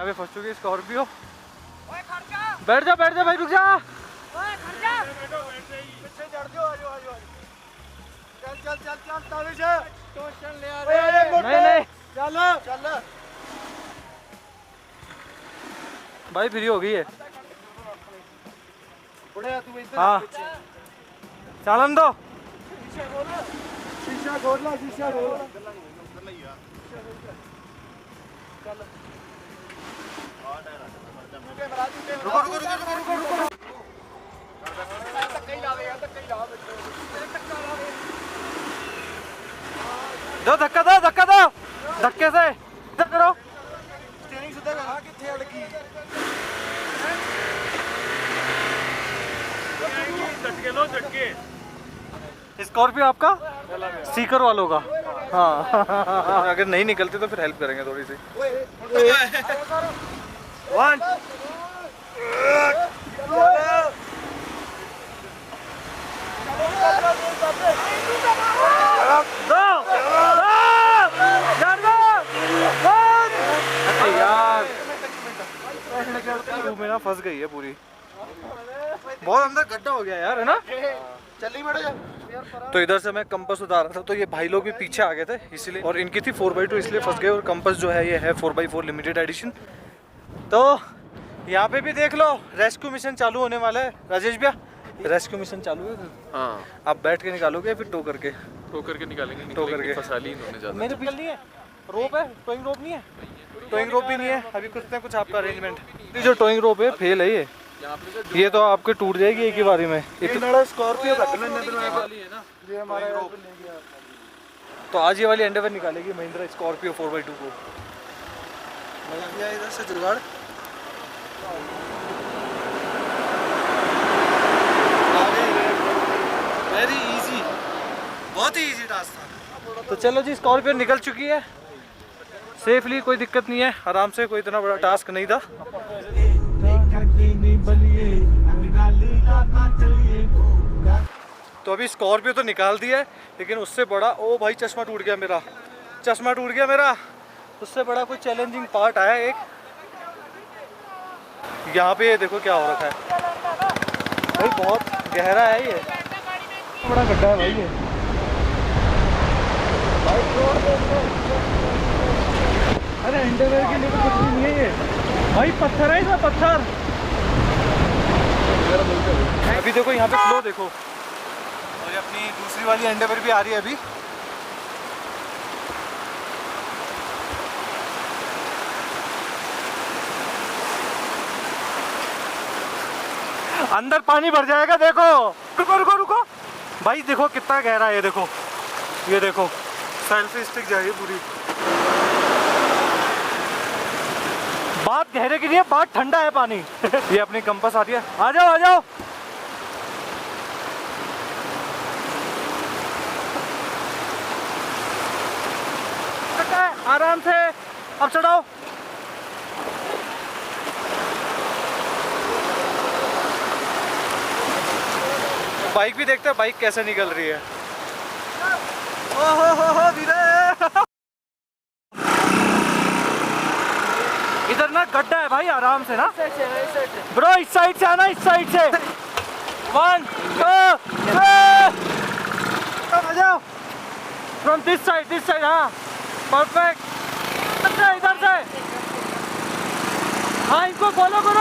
यहाँ पे फंस चुकी है स्कॉर्पियो। बैठ जा भाई, रुक जा। नहीं चल भाई, फ्री हो गई है। हाँ चालन दो। शीशा खोल ला, शीशा खोल। दो धक्का दो, धक्के से इधर करो। स्टीयरिंग सीधा करा, किथे अड़की झटके। स्कॉर्पियो आपका सीकर वालों का। हाँ अगर नहीं निकलते तो फिर हेल्प करेंगे थोड़ी सी। 1 यार तू मेरा फंस गई है पूरी। बहुत अंदर गड्ढा हो गया यार, है ना। चली बैठो जा। तो इधर से मैं कंपास उतार रहा था, तो ये भाई लोग भी पीछे आ गए थे इसलिए, और इनकी थी 4x2 इसलिए फंस गए। और कंपास जो है ये है 4x4 लिमिटेड एडिशन। तो यहाँ पे भी देख लो रेस्क्यू मिशन चालू होने वाला है। राजेश भैया रेस्क्यू मिशन चालू है। हाँ, आप बैठ के निकालोगे फिर टो करके निकालेंगे। टो करके फंसा ली इन्होंने ज़्यादा। मेरे बिल नहीं है, रोप है, टोइंग रोप नहीं है। टोइंग रोप भी नहीं है अभी, कुछ आपका अरेंजमेंट। जो टोइंग रोप है फेल है ये तो आपके टूट जाएगी एक ही बारी में। इतना स्कॉर्पियो तक वाली है ना ये हमारा तो आज ये वाली एंडेवर निकालेगी महिंद्रा स्कॉर्पियो 4x2 को। मजा भी आया इधर से जुगाड़। वेरी इजी, बहुत ही इजी टास्क था। तो चलो जी, स्कॉर्पियो निकल चुकी है सेफली, कोई दिक्कत नहीं है, आराम से, कोई इतना बड़ा टास्क नहीं था। तो अभी स्कॉर्पियो तो निकाल दिया है, लेकिन उससे बड़ा, ओ भाई चश्मा टूट गया मेरा, उससे बड़ा कोई चैलेंजिंग पार्ट आया एक। यहाँ पे देखो क्या हो रखा है भाई, बहुत गहरा है ये, बड़ा गड्ढा है भाई ये। अरे अंडरवेयर के लिए तो कुछ भी नहीं है ये भाई, पत्थर है इसमें, पत्थर। अभी देखो यहाँ पे फ्लो देखो, और ये अपनी दूसरी वाली अंडरवेयर भी आ रही है अभी। अंदर पानी भर जाएगा देखो। रुको भाई, देखो कितना गहरा है ये, देखो ये देखो, सेल्फी स्टिक जाएगी पूरी। बात गहरे की नहीं है, बात ठंडा है पानी। ये अपनी कंपास आ रही है, आ जाओ। आराम से अब चढ़ाओ। बाइक भी देखते हैं बाइक कैसे निकल रही है। ओहो धीरे। इधर ना गड्ढा है भाई, आराम से ना ब्रो, इस साइड से आना, इस साइड से। 1 2 3 आ जाओ फ्रॉम दिस साइड। हाँ परफेक्ट, इधर से। हाँ इनको फॉलो करो।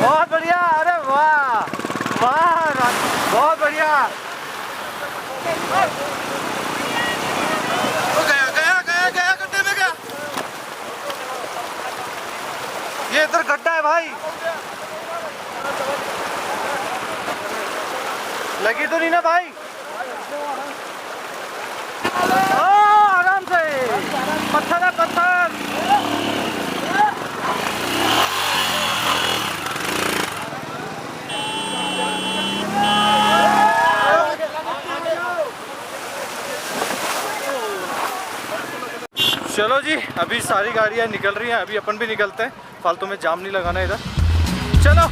बहुत बढ़िया, अरे वाह, बहुत बढ़िया। गया गड्ढे में गया। ये इधर गड्ढा है भाई, लगी तो नहीं ना भाई। आराम से, पत्थर है पत्थर। चलो जी, अभी सारी गाड़ियाँ निकल रही हैं, अभी अपन भी निकलते हैं, फालतू में जाम नहीं लगाना इधर। चलो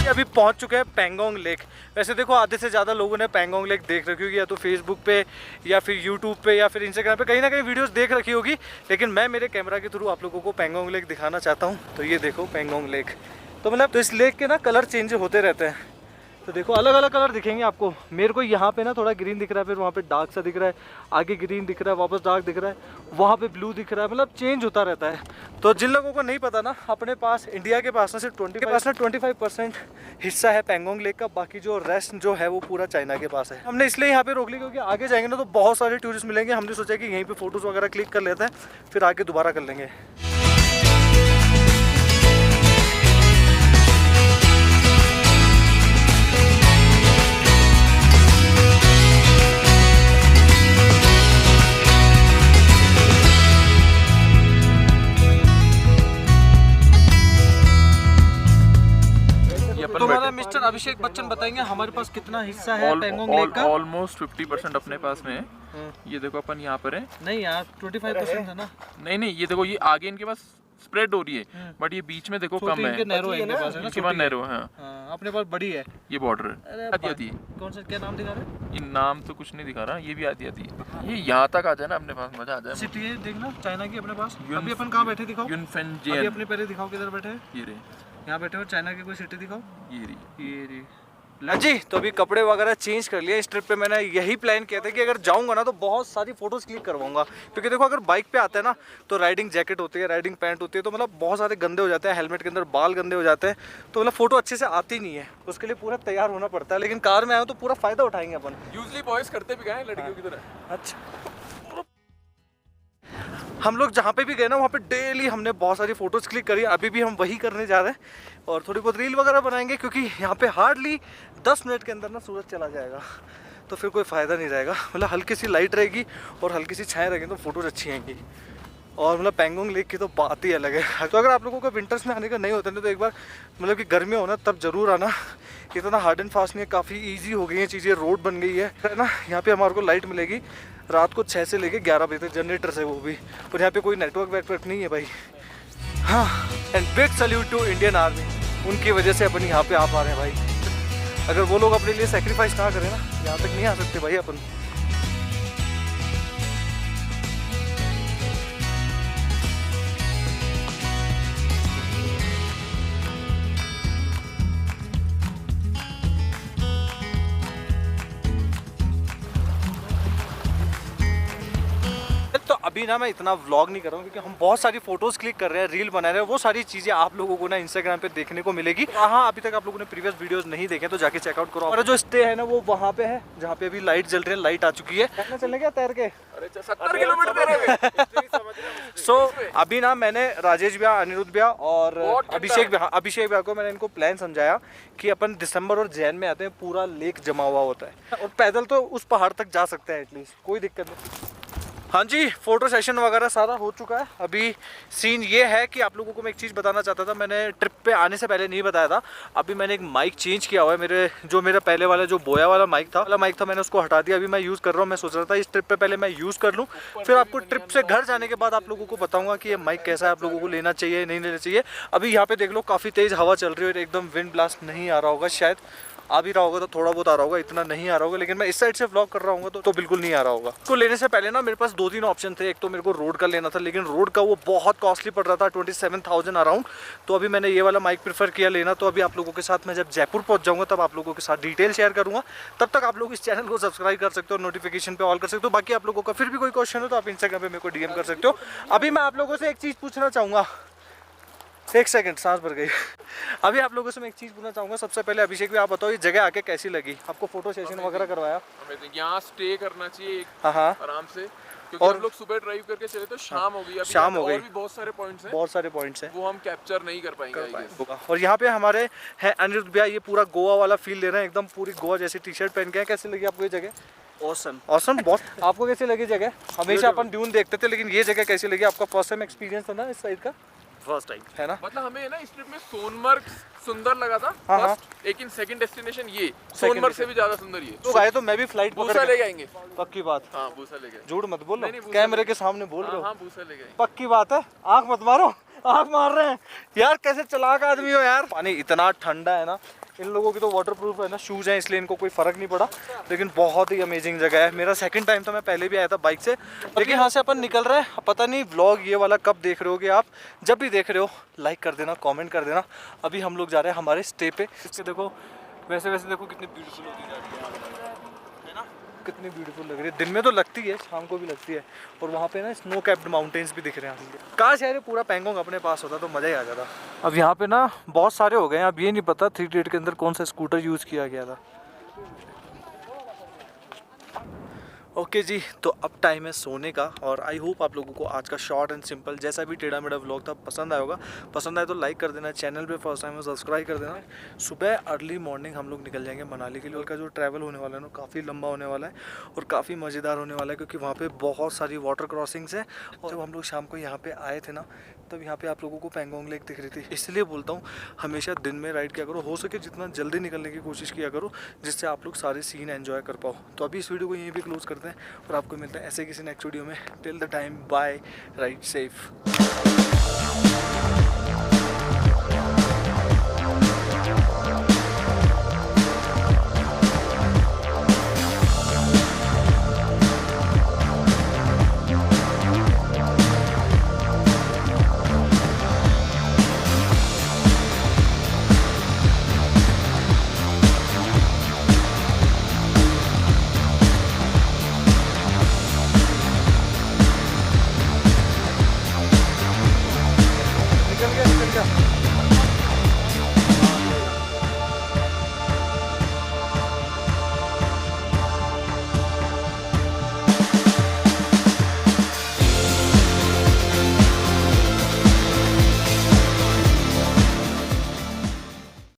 अभी पहुंच चुके हैं पैंगोंग लेक। वैसे देखो आधे से ज़्यादा लोगों ने पैंगोंग लेक देख रखी होगी, या तो फेसबुक पे या फिर यूट्यूब पे या फिर इंस्टाग्राम पे कहीं ना कहीं वीडियोस देख रखी होगी, लेकिन मैं मेरे कैमरा के थ्रू आप लोगों को पैंगोंग लेक दिखाना चाहता हूँ। तो ये देखो पैंगोंग लेक। तो मतलब तो इस लेक के ना कलर चेंज होते रहते हैं। तो देखो अलग अलग कलर दिखेंगे आपको। मेरे को यहाँ पे ना थोड़ा ग्रीन दिख रहा है, फिर वहाँ पे डार्क सा दिख रहा है, आगे ग्रीन दिख रहा है, वापस डार्क दिख रहा है, वहाँ पे ब्लू दिख रहा है, मतलब चेंज होता रहता है। तो जिन लोगों को नहीं पता ना, अपने पास इंडिया के पास ना सिर्फ 25% हिस्सा है पैंगोंग लेक का, बाकी जो रेस्ट जो है वो पूरा चाइना के पास है। हमने इसलिए यहाँ पे रोक ली क्योंकि आगे जाएंगे ना तो बहुत सारे टूरिस्ट मिलेंगे। हमने सोचा कि यहीं पर फोटोज़ वगैरह क्लिक कर लेते हैं, फिर आगे दोबारा कर लेंगे। तो हमारा मिस्टर अभिषेक बच्चन बताएंगे हमारे पास कितना हिस्सा है पैंगोंग लेक का। ऑलमोस्ट 50% अपने पास में है। ये देखो अपन यहाँ पर है। नहीं यार 25% है ना। नहीं ये देखो, ये आगे इनके पास स्प्रेड हो रही है, बट ये बीच में देखो कम है। नैरो है इनके पास, है ना, इनके पास नैरो है। हाँ, अपने पास बड़ी है। ये बॉर्डर है आधी। कौन सा क्या नाम दिखा रहे हैं? ये नाम तो कुछ नहीं दिखा रहा, ये भी आधी। ये यहाँ तक आ जाए ना अपने पास, मजा आ जाए। सिटी है देखना चाइना की अपने पास। अभी अपन कहाँ बैठे दिखाओ। यूनफेंजियन। अभी अपने पहले दिखाओ किधर बैठे हैं। ये रे, यहाँ बैठे हो। चाइना की कोई सिटी दिखाओ। ये रही। जी तो अभी कपड़े वगैरह चेंज कर लिए। इस ट्रिप पे मैंने यही प्लान किया था कि अगर जाऊंगा ना तो बहुत सारी फोटोज क्लिक करवाऊंगा, क्योंकि देखो अगर बाइक पे आते हैं ना तो राइडिंग जैकेट होती है, राइडिंग पैंट होती है, तो मतलब बहुत सारे गंदे हो जाते हैं, हेलमेट के अंदर बाल गंदे हो जाते हैं, तो मतलब फोटो अच्छे से आती नहीं है। उसके लिए पूरा तैयार होना पड़ता है, लेकिन कार में आया तो पूरा फायदा उठाएंगे अपन। यूजली बॉयज करते भी गए लड़कियों की तरह। अच्छा, हम लोग जहाँ पे भी गए ना वहाँ पे डेली हमने बहुत सारी फोटोज़ क्लिक करी। अभी भी हम वही करने जा रहे हैं और थोड़ी बहुत रील वगैरह बनाएंगे, क्योंकि यहाँ पे हार्डली 10 मिनट के अंदर ना सूरज चला जाएगा, तो फिर कोई फ़ायदा नहीं रहेगा। मतलब हल्की सी लाइट रहेगी और हल्की सी छाएँ रहेगी तो फ़ोटोज़ अच्छी आएंगी। और मतलब पैंगोंग लेक की तो बात ही अलग है। तो अगर आप लोगों को विंटर्स में आने का नहीं होता ना तो एक बार मतलब कि गर्मी हो ना तब ज़रूर आना। इतना हार्ड एंड फास्ट नहीं है, काफ़ी ईजी हो गई है चीज़ें, रोड बन गई है ना। यहाँ पे हमारे को लाइट मिलेगी रात को 6 से लेके 11 बजे तक, जनरेटर से, वो भी। और यहाँ पे कोई नेटवर्क वेटवर्क नहीं है भाई। हाँ, and big salute to Indian army, उनकी वजह से अपन यहाँ पे आ पा रहे हैं भाई। अगर वो लोग अपने लिए सेक्रीफाइस ना करें ना, यहाँ तक नहीं आ सकते भाई अपन। तो अभी ना मैं इतना व्लॉग नहीं कर रहा हूँ क्योंकि हम बहुत सारी फोटोज़ क्लिक कर रहे हैं, रील बना रहे हैं। वो सारी चीज़ें आप लोगों को ना इंस्टाग्राम पे देखने को मिलेगी। हाँ, अभी तक आप लोगों ने प्रीवियस वीडियोस नहीं देखे तो जाके चेकआउट करो। और जो स्टे है ना वो वहाँ पे है जहाँ पे अभी लाइट जल रही है, लाइट आ चुकी है। चलने क्या तैर के 70 किलोमीटर। सो अभी ना मैंने राजेश भैया, अनिरुद्ध भैया और अभिषेक भैया को मैंने इनको प्लान समझाया कि अपन दिसंबर और जैन में आते हैं, पूरा लेक जमा हुआ होता है और पैदल तो उस पहाड़ तक जा सकते हैं एटलीस्ट, कोई दिक्कत नहीं। हाँ जी, फ़ोटो सेशन वगैरह सारा हो चुका है। अभी सीन ये है कि आप लोगों को मैं एक चीज़ बताना चाहता था, मैंने ट्रिप पे आने से पहले नहीं बताया था। अभी मैंने एक माइक चेंज किया हुआ है। मेरा पहले वाला जो बोया वाला माइक था मैंने उसको हटा दिया। अभी मैं यूज़ कर रहा हूँ। मैं सोच रहा था इस ट्रिप पे पहले मैं यूज़ कर लूँ, फिर आपको ट्रिप से घर जाने के बाद आप लोगों को बताऊँगा कि ये माइक कैसा है, आप लोगों को लेना चाहिए नहीं लेना चाहिए। अभी यहाँ पर देख लो काफ़ी तेज़ हवा चल रही है और एकदम विंड ब्लास्ट नहीं आ रहा होगा, शायद आ भी रहा होगा तो थोड़ा बहुत आ रहा होगा, इतना नहीं आ रहा होगा। लेकिन मैं इस साइड से व्लॉग कर रहा हूँ तो बिल्कुल नहीं आ रहा होगा। इसको लेने से पहले ना मेरे पास 2-3 ऑप्शन थे। एक तो मेरे को रोड का लेना था, लेकिन रोड का वो बहुत कॉस्टली पड़ रहा था, 27,000 अराउंड। तो अभी मैंने ये वाला माइक प्रेफर किया लेना। तो अभी आप लोगों के साथ मैं जब जयपुर पहुँच जाऊँगा तब आप लोगों के साथ डिटेल शेयर करूँगा। तब तक आप लोग इस चैनल को सब्सक्राइब कर सकते हो, नोटिफिकेशन पे ऑल कर सकते हो। बाकी आप लोगों का फिर भी कोई क्वेश्चन हो तो आप इंस्टाग्राम पे मेरे को डीएम कर सकते हो। अभी मैं आप लोगों से एक चीज़ पूछना चाहूँगा, एक सेकंड सांस भर गई। अभी आप लोगों से मैं एक चीज़ पूछना चाहूँगा। सबसे पहले अभिषेक भी आप बताओ ये जगह आके कैसी लगी आपको? फोटो सेशन वगैरह करवाया, यहाँ स्टे करना चाहिए हाँ आराम से, क्योंकि हम लोग सुबह ड्राइव करके चले तो शाम हो गई। शाम हो गई। और भी बहुत सारे पॉइंट्स हैं वो हम कैप्चर नहीं कर पाएंगे। और यहाँ पे हमारे हैं अनिरुद्ध भैया, ये पूरा गोवा वाला फील ले रहे हैं, एकदम पूरी गोवा जैसी टी शर्ट पहन के। कैसी लगी आपको ये जगह? ऑसम बहुत। आपको कैसी लगी जगह? हमेशा अपन ड्यून देखते थे, लेकिन ये जगह कैसी लगी आपका? फर्स्ट टाइम एक्सपीरियंस था ना इस साइड का? फर्स्ट टाइम है ना। मतलब हमें ना इस ट्रिप में सोनमर्ग सुंदर लगा था हाँ, हाँ। फर्स्ट, लेकिन सेकंड डेस्टिनेशन ये सोनमर्ग से भी ज्यादा सुंदर ये। तो भाई तो मैं भी फ्लाइट भूसा पकड़ ले के, आएंगे। पक्की बात, हाँ भूसा ले गए। झूठ मत बोलो, नहीं, भूसा कैमरे ले- के सामने बोल रहे हो। हाँ भूसा ले गए। पक्की बात है, आंख मत मारो, आंख मार रहे हैं यार, कैसे चालाक आदमी हो यार। पानी इतना ठंडा है ना, इन लोगों की तो वाटर प्रूफ है ना, शूज़ हैं इसलिए इनको कोई फ़र्क नहीं पड़ा, लेकिन बहुत ही अमेजिंग जगह है। मेरा सेकंड टाइम था, मैं पहले भी आया था बाइक से। लेकिन यहाँ से अपन निकल रहे हैं, पता नहीं व्लॉग ये वाला कब देख रहे होगे आप, जब भी देख रहे हो लाइक कर देना, कमेंट कर देना। अभी हम लोग जा रहे हैं हमारे स्टे पे। इसके देखो वैसे वैसे देखो कितनी ब्यूटीफुल होती जा रही है ना, कितनी ब्यूटीफुल लग रही है। दिन में तो लगती है, शाम को भी लगती है। और वहाँ पे ना स्नो कैप्ड माउंटेन्स भी दिख रहे हैं। काश यार ये पूरा पैंगोंग अपने पास होता तो मज़ा ही आ जाता। अब यहाँ पे ना बहुत सारे हो गए हैं, अब ये नहीं पता 3 इडियट के अंदर कौन सा स्कूटर यूज़ किया गया था। ओके जी, तो अब टाइम है सोने का। और आई होप आप लोगों को आज का शॉर्ट एंड सिंपल जैसा भी टेढ़ा मेढ़ा व्लॉग था पसंद आया होगा। पसंद आए तो लाइक कर देना, चैनल पे फर्स्ट टाइम है सब्सक्राइब कर देना। सुबह अर्ली मॉर्निंग हम लोग निकल जाएंगे मनाली के लिए। उनका जो ट्रैवल होने वाला है ना काफ़ी लंबा होने वाला है और काफ़ी मज़ेदार होने वाला है, क्योंकि वहाँ पे बहुत सारी वाटर क्रॉसिंग्स हैं। और जब हम लोग शाम को यहाँ पे आए थे ना, तब यहाँ पे आप लोगों को पैंगोंग लेक दिख रही थी। इसलिए बोलता हूँ हमेशा दिन में राइड किया करो, हो सके जितना जल्दी निकलने की कोशिश किया करो, जिससे आप लोग सारे सीन एंजॉय कर पाओ। तो अभी इस वीडियो को यहीं पे क्लोज करते हैं और आपको मिलते हैं ऐसे किसी नेक्स्ट वीडियो में। Till the time, bye, ride safe. निकल गया।